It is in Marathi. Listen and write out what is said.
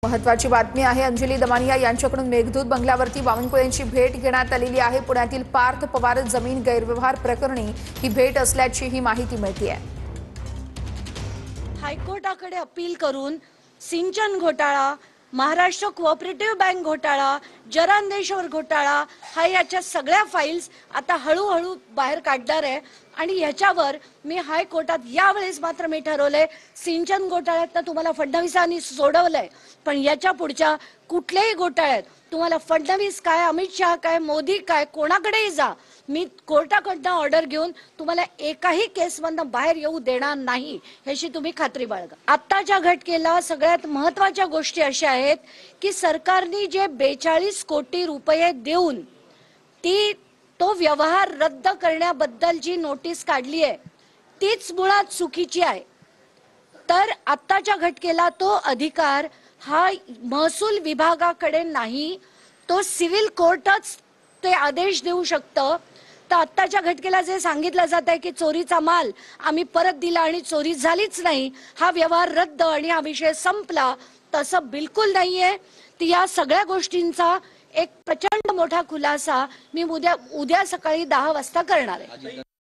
महत्वाची बातमी आहे। अंजली दमानिया यांच्याकडून मेघदूत बंगल्यावरती बावनकुळेंची भेट घेण्यात आलेली आहे। पुण्यातील पार्थ पवार जमीन गैरव्यवहार प्रकरणी ही भेट असल्याची ही माहिती मिळते आहे। हायकोर्टाकडे अपील करून सिंचन घोटाळा, महाराष्ट्र कोऑपरेटिव्ह बँक घोटाळा, जरांदेश्वर घोटाळा हा याच्या सगळ्या फाइल्स आता हळूहळू बाहेर काढणार आहे आणि याच्यावर मी हायकोर्टात यावेळेस मात्र मी ठरवलंय सिंचन घोटाळ्यात तुम्हाला फडणवीसांनी सोडवलंय, पण याच्या पुढच्या कुठल्याही घोटाळ्यात तुम्हाला फडणवीस काय, अमित शहा काय, मोदी काय, कोणाकडेही जा, मी कोर्टाकडनं ऑर्डर घेऊन तुम्हाला एकाही केसमधनं बाहेर येऊ देणार नाही ह्याची तुम्ही खात्री बाळगा। आत्ताच्या घटनेला सगळ्यात महत्त्वाच्या गोष्टी अशा आहेत की सरकारने जे 42 कोटी रुपये देऊन तो व्यवहार रद्द करण्याबद्दल जी नोटीस काढली आहे तीच मुळात चुकीची आहे। तर आत्ताच्या घटनेला तो अधिकार हा महसूल विभागाकडे नाही, तो सिव्हिल कोर्टच ते आदेश देऊ शकतं। तर आत्ताच्या घटनेला जे सांगितलं जात आहे की चोरीचा माल आम्ही परत दिला आणि चोरी झालीच नाही, हा व्यवहार रद्द आणि हा विषय संपला, तसं बिलकुल नाहीये। ती या सगळ्या गोष्टींचा एक प्रचंड मोठा खुलासा मी उद्या सकाळी 10 वाजता करणार आहे।